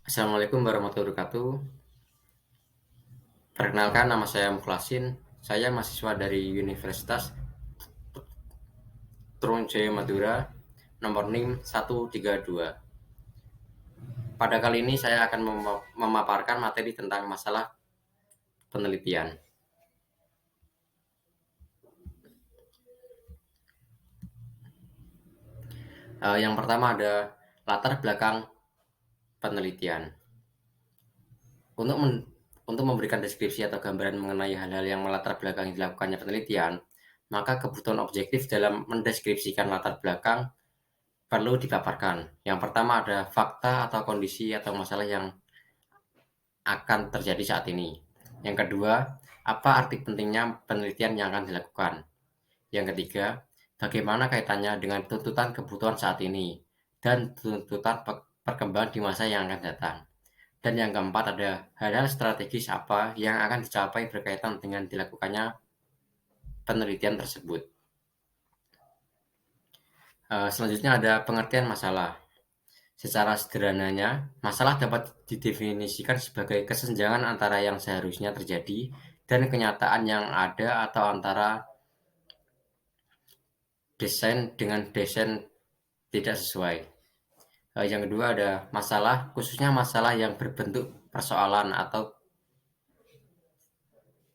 Assalamualaikum warahmatullahi wabarakatuh. Perkenalkan, nama saya Mukhlasin. Saya mahasiswa dari Universitas Trunjaya Madura, nomor NIM 132. Pada kali ini saya akan memaparkan materi tentang masalah penelitian. Yang pertama ada latar belakang penelitian. Untuk untuk memberikan deskripsi atau gambaran mengenai hal-hal yang melatar belakangi dilakukannya penelitian, maka kebutuhan objektif dalam mendeskripsikan latar belakang perlu dipaparkan. Yang pertama ada fakta atau kondisi atau masalah yang akan terjadi saat ini. Yang kedua, apa arti pentingnya penelitian yang akan dilakukan. Yang ketiga, bagaimana kaitannya dengan tuntutan kebutuhan saat ini dan tuntutan perkembangan di masa yang akan datang. Dan yang keempat ada hal-hal strategis apa yang akan dicapai berkaitan dengan dilakukannya penelitian tersebut. Selanjutnya ada pengertian masalah. Secara sederhananya, masalah dapat didefinisikan sebagai kesenjangan antara yang seharusnya terjadi dan kenyataan yang ada atau antara desain dengan desain tidak sesuai. Yang kedua ada masalah, khususnya masalah yang berbentuk persoalan atau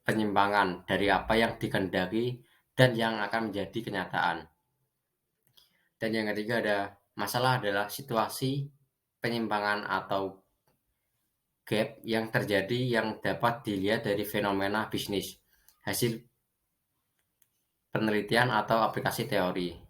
penyimpangan dari apa yang dikehendaki dan yang akan menjadi kenyataan. Dan yang ketiga ada masalah adalah situasi penyimpangan atau gap yang terjadi yang dapat dilihat dari fenomena bisnis, hasil penelitian atau aplikasi teori.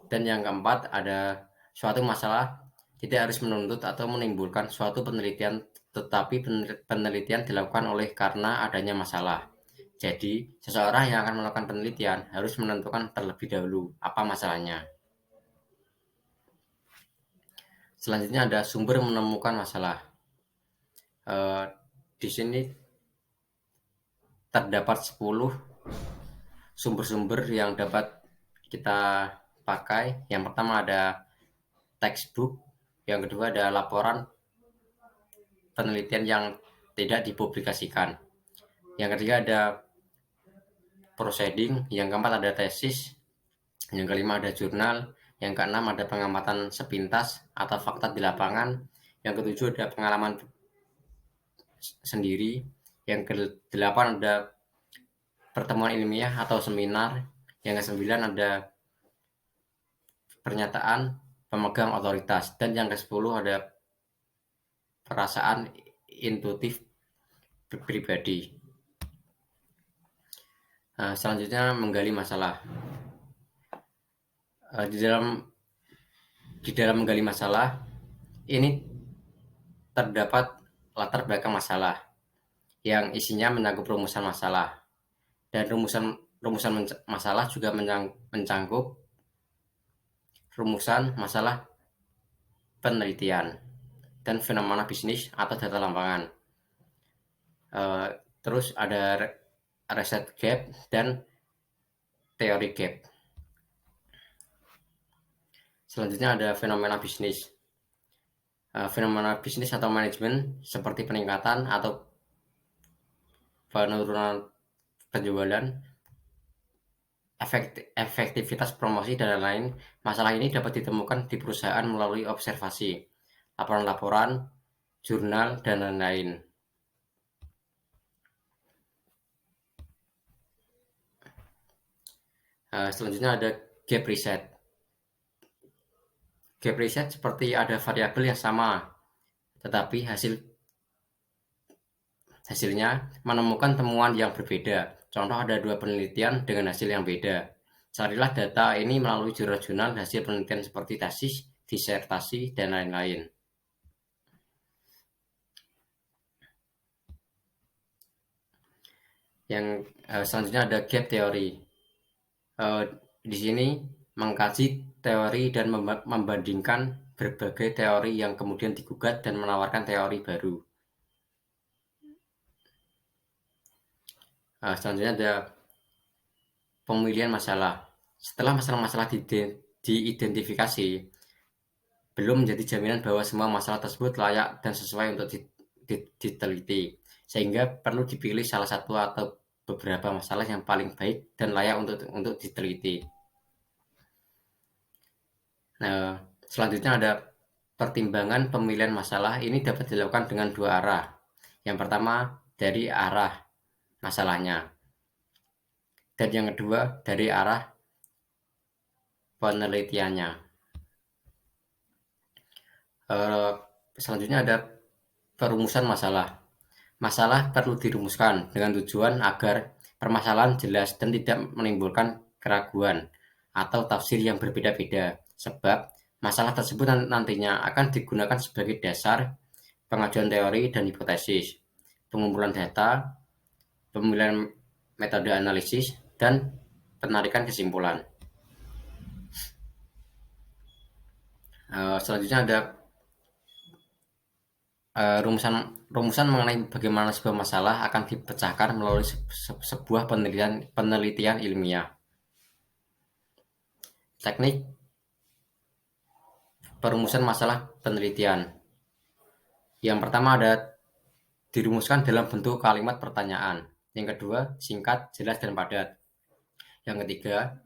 Dan yang keempat ada suatu masalah tidak harus menuntut atau menimbulkan suatu penelitian, tetapi penelitian dilakukan oleh karena adanya masalah. Jadi, seseorang yang akan melakukan penelitian harus menentukan terlebih dahulu apa masalahnya. Selanjutnya ada sumber menemukan masalah. Di sini terdapat 10 sumber-sumber yang dapat kita pakai. Yang pertama ada textbook, yang kedua ada laporan penelitian yang tidak dipublikasikan, yang ketiga ada proceeding, yang keempat ada tesis, yang kelima ada jurnal, yang keenam ada pengamatan sepintas atau fakta di lapangan, yang ketujuh ada pengalaman sendiri, yang kedelapan ada pertemuan ilmiah atau seminar, yang kesembilan ada pernyataan pemegang otoritas, dan yang ke-10 ada perasaan intuitif pribadi. Selanjutnya menggali masalah. Di dalam menggali masalah ini terdapat latar belakang masalah yang isinya mencakup rumusan masalah, dan rumusan masalah juga mencangkup rumusan masalah penelitian dan fenomena bisnis atau data lapangan. Terus ada reset gap dan teori gap. Selanjutnya ada fenomena bisnis. Fenomena bisnis atau manajemen seperti peningkatan atau penurunan penjualan, efektivitas promosi, dan lain-lain. Masalah ini dapat ditemukan di perusahaan melalui observasi, laporan-laporan, jurnal, dan lain-lain. Selanjutnya ada gap reset. Gap reset seperti ada variabel yang sama, tetapi hasilnya menemukan temuan yang berbeda. Contoh ada 2 penelitian dengan hasil yang beda. Carilah data ini melalui jurnal-jurnal hasil penelitian seperti tesis, disertasi, dan lain-lain. Yang selanjutnya ada gap teori. Di sini mengkaji teori dan membandingkan berbagai teori yang kemudian digugat dan menawarkan teori baru. Selanjutnya ada pemilihan masalah. Setelah masalah-masalah diidentifikasi, belum menjadi jaminan bahwa semua masalah tersebut layak dan sesuai untuk diteliti, sehingga perlu dipilih salah satu atau beberapa masalah yang paling baik dan layak untuk diteliti. Nah, selanjutnya ada pertimbangan pemilihan masalah. Ini dapat dilakukan dengan dua arah. Yang pertama dari arah masalahnya, dan yang kedua dari arah penelitiannya. Selanjutnya ada perumusan masalah. Masalah perlu dirumuskan dengan tujuan agar permasalahan jelas dan tidak menimbulkan keraguan atau tafsir yang berbeda-beda, sebab masalah tersebut nantinya akan digunakan sebagai dasar pengajuan teori dan hipotesis, pengumpulan data, pemilihan metode analisis, dan penarikan kesimpulan. Selanjutnya ada rumusan mengenai bagaimana sebuah masalah akan dipecahkan melalui sebuah penelitian ilmiah. Teknik perumusan masalah penelitian. Yang pertama ada dirumuskan dalam bentuk kalimat pertanyaan. Yang kedua, singkat, jelas, dan padat. Yang ketiga,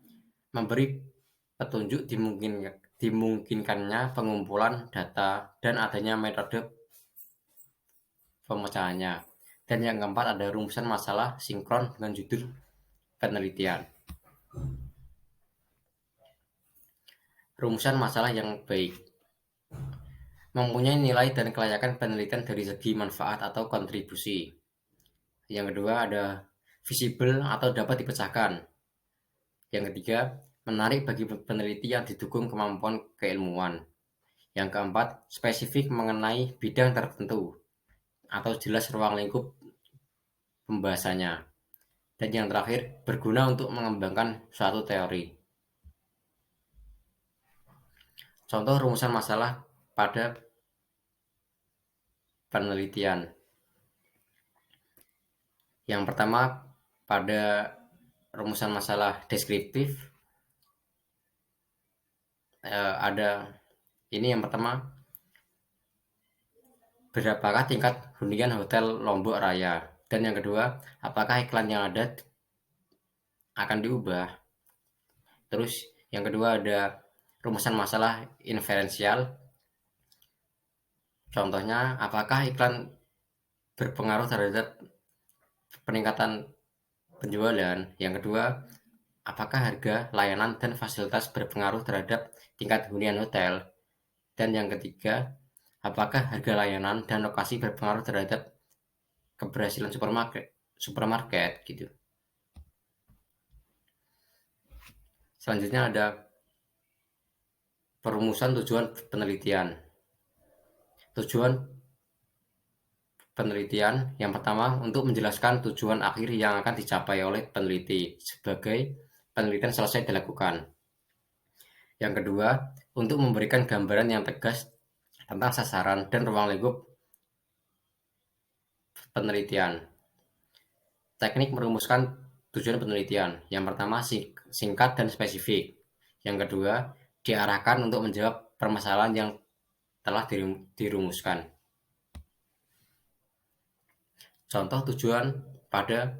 memberi petunjuk dimungkinkannya pengumpulan data dan adanya metode pemecahannya. Dan yang keempat ada rumusan masalah sinkron dengan judul penelitian. Rumusan masalah yang baik mempunyai nilai dan kelayakan penelitian dari segi manfaat atau kontribusi. Yang kedua ada visible atau dapat dipecahkan. Yang ketiga, menarik bagi peneliti yang didukung kemampuan keilmuan. Yang keempat, spesifik mengenai bidang tertentu atau jelas ruang lingkup pembahasannya. Dan yang terakhir, berguna untuk mengembangkan suatu teori. Contoh rumusan masalah pada penelitian. Yang pertama, pada rumusan masalah deskriptif, ada ini yang pertama, berapakah tingkat hunian hotel Lombok Raya? Dan yang kedua, apakah iklan yang ada akan diubah? Terus yang kedua ada rumusan masalah inferensial. Contohnya, apakah iklan berpengaruh terhadap peningkatan penjualan? Yang kedua, apakah harga, layanan, dan fasilitas berpengaruh terhadap tingkat hunian hotel? Dan yang ketiga, apakah harga layanan dan lokasi berpengaruh terhadap keberhasilan supermarket gitu. Selanjutnya ada perumusan tujuan penelitian. Tujuan penelitian yang pertama untuk menjelaskan tujuan akhir yang akan dicapai oleh peneliti sebagai penelitian selesai dilakukan. Yang kedua, untuk memberikan gambaran yang tegas tentang sasaran dan ruang lingkup penelitian. Teknik merumuskan tujuan penelitian. Yang pertama, singkat dan spesifik. Yang kedua, diarahkan untuk menjawab permasalahan yang telah dirumuskan. Contoh tujuan pada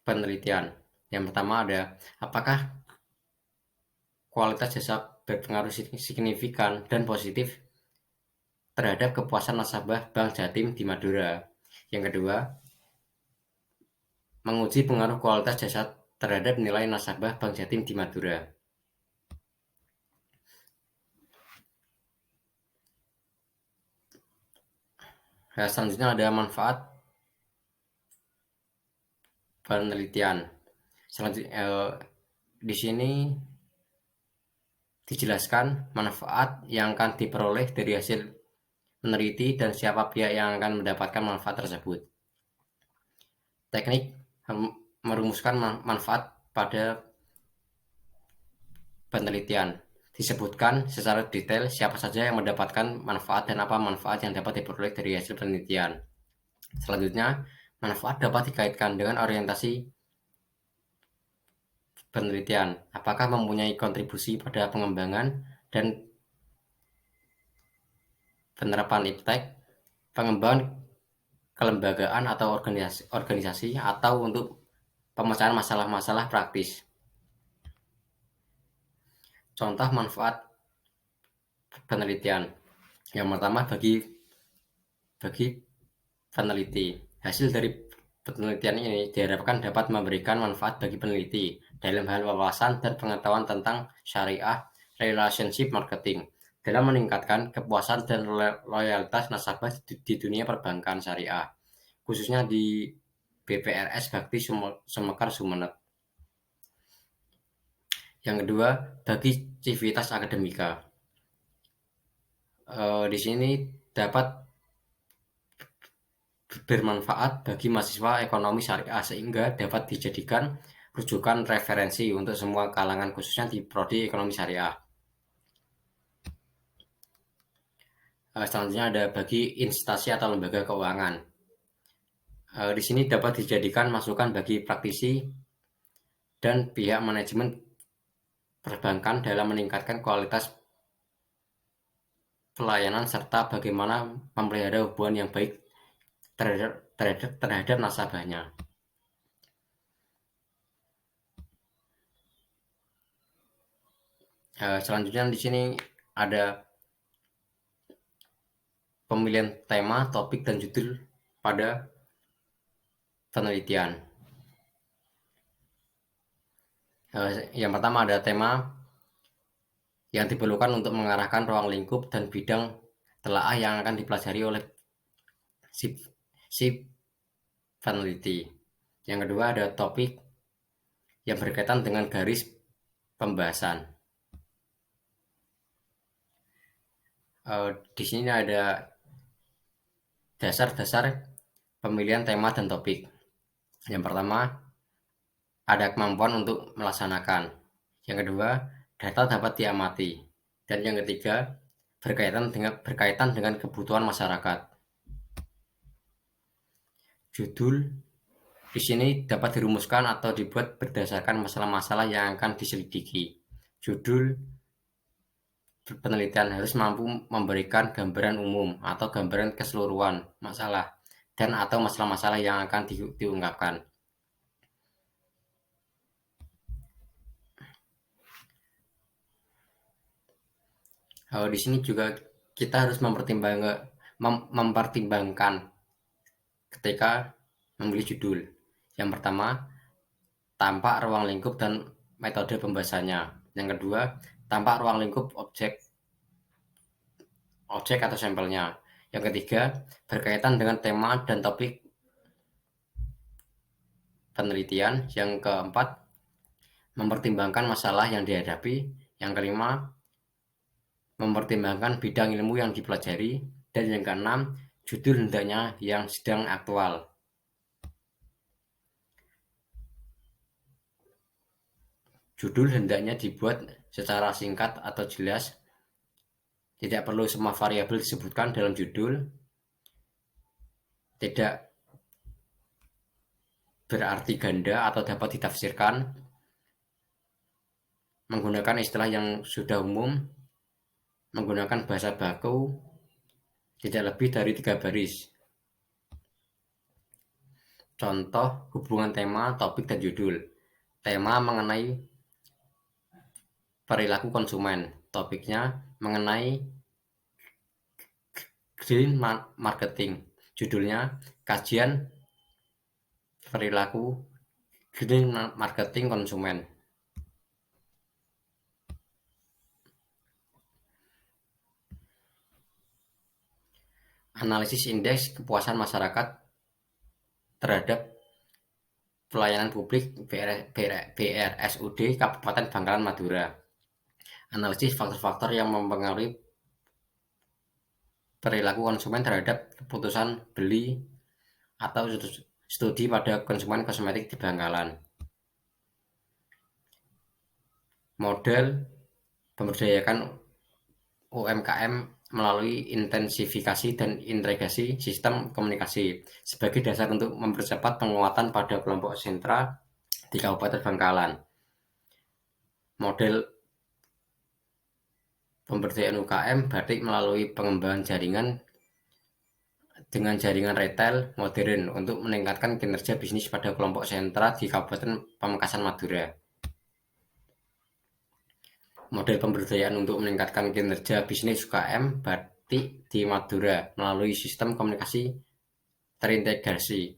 penelitian. Yang pertama ada, apakah kualitas jasa berpengaruh signifikan dan positif terhadap kepuasan nasabah Bank Jatim di Madura. Yang kedua, menguji pengaruh kualitas jasa terhadap nilai nasabah Bank Jatim di Madura. Selanjutnya ada manfaat penelitian. Selanjutnya di sini dijelaskan manfaat yang akan diperoleh dari hasil meneliti dan siapa pihak yang akan mendapatkan manfaat tersebut. Teknik merumuskan manfaat pada penelitian. Disebutkan secara detail siapa saja yang mendapatkan manfaat dan apa manfaat yang dapat diperoleh dari hasil penelitian. Selanjutnya, manfaat dapat dikaitkan dengan orientasi penelitian. Apakah mempunyai kontribusi pada pengembangan dan penerapan iptek, pengembangan kelembagaan atau organisasi atau untuk pemecahan masalah-masalah praktis. Contoh manfaat penelitian. Yang pertama, bagi peneliti. Hasil dari penelitian ini diharapkan dapat memberikan manfaat bagi peneliti dalam hal wawasan dan pengetahuan tentang syariah relationship marketing, dalam meningkatkan kepuasan dan loyalitas nasabah di dunia perbankan syariah, khususnya di BPRS Bakti Sumekar Sumeneb. Yang kedua, bagi civitas akademika. Di sini dapat bermanfaat bagi mahasiswa ekonomi syariah sehingga dapat dijadikan rujukan referensi untuk semua kalangan khususnya di prodi ekonomi syariah. Selanjutnya ada bagi instansi atau lembaga keuangan. Di sini dapat dijadikan masukan bagi praktisi dan pihak manajemen perbankan dalam meningkatkan kualitas pelayanan serta bagaimana memelihara hubungan yang baik terhadap nasabahnya. Selanjutnya di sini ada pemilihan tema, topik, dan judul pada penelitian. Yang pertama ada tema yang diperlukan untuk mengarahkan ruang lingkup dan bidang telaah yang akan dipelajari oleh si peneliti. Yang kedua ada topik yang berkaitan dengan garis pembahasan. Di sini ada dasar-dasar pemilihan tema dan topik. Yang pertama, ada kemampuan untuk melaksanakan. Yang kedua, data dapat diamati. Dan yang ketiga, berkaitan dengan kebutuhan masyarakat. Judul di sini dapat dirumuskan atau dibuat berdasarkan masalah-masalah yang akan diselidiki. Judul penelitian harus mampu memberikan gambaran umum atau gambaran keseluruhan masalah dan atau masalah-masalah yang akan diungkapkan. Di sini juga kita harus mempertimbangkan ketika memilih judul. Yang pertama, tampak ruang lingkup dan metode pembahasannya. Yang kedua, tampak ruang lingkup objek atau sampelnya. Yang ketiga, berkaitan dengan tema dan topik penelitian. Yang keempat, mempertimbangkan masalah yang dihadapi. Yang kelima, mempertimbangkan bidang ilmu yang dipelajari. Dan yang keenam, judul hendaknya yang sedang aktual. Judul hendaknya dibuat secara singkat atau jelas. Tidak perlu semua variabel disebutkan dalam judul. Tidak berarti ganda atau dapat ditafsirkan. Menggunakan istilah yang sudah umum. Menggunakan bahasa baku. Tidak lebih dari 3 baris. Contoh hubungan tema, topik, dan judul. Tema mengenai perilaku konsumen. Topiknya mengenai green marketing. Judulnya kajian perilaku green marketing konsumen. Analisis indeks kepuasan masyarakat terhadap pelayanan publik BRSUD Kabupaten Bangkalan Madura. Analisis faktor-faktor yang mempengaruhi perilaku konsumen terhadap keputusan beli atau studi pada konsumen kosmetik di Bangkalan. Model pemberdayakan UMKM melalui intensifikasi dan integrasi sistem komunikasi sebagai dasar untuk mempercepat penguatan pada kelompok sentra di Kabupaten Bangkalan. Model pemberdayaan UKM batik melalui pengembangan jaringan dengan jaringan retail modern untuk meningkatkan kinerja bisnis pada kelompok sentra di Kabupaten Pamekasan Madura. Model pemberdayaan untuk meningkatkan kinerja bisnis UKM batik di Madura melalui sistem komunikasi terintegrasi.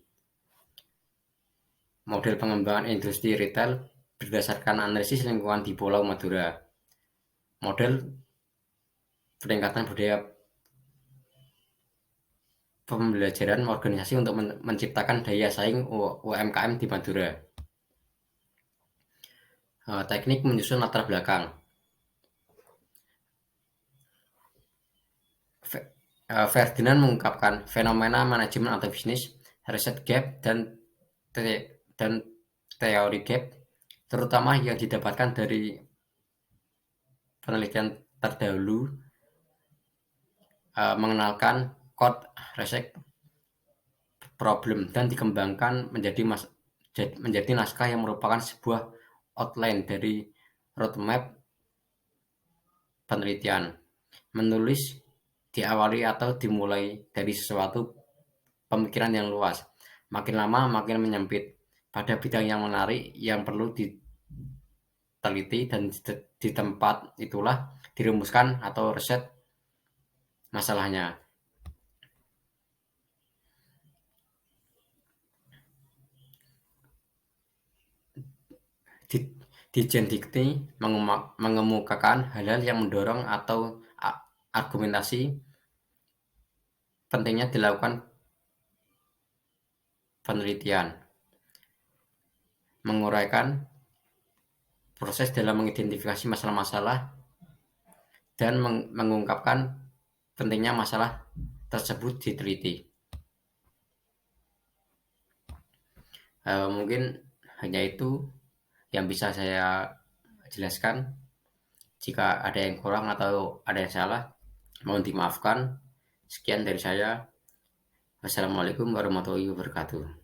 Model pengembangan industri retail berdasarkan analisis lingkungan di Pulau Madura. Model peningkatan budaya pembelajaran organisasi untuk menciptakan daya saing UMKM di Madura. Teknik menyusun latar belakang. Ferdinand mengungkapkan fenomena manajemen atau bisnis, riset gap, dan teori gap, terutama yang didapatkan dari penelitian terdahulu, mengenalkan code reset problem dan dikembangkan menjadi naskah yang merupakan sebuah outline dari roadmap penelitian. Menulis diawali atau dimulai dari sesuatu pemikiran yang luas, makin lama makin menyempit pada bidang yang menarik yang perlu diteliti, dan di tempat itulah dirumuskan atau riset masalahnya. Dirjen Dikti mengemukakan hal-hal yang mendorong atau argumentasi pentingnya dilakukan penelitian, menguraikan proses dalam mengidentifikasi masalah-masalah, dan mengungkapkan pentingnya masalah tersebut diteliti. Mungkin hanya itu yang bisa saya jelaskan. Jika ada yang kurang atau ada yang salah, mohon dimaafkan. Sekian dari saya. Wassalamualaikum warahmatullahi wabarakatuh.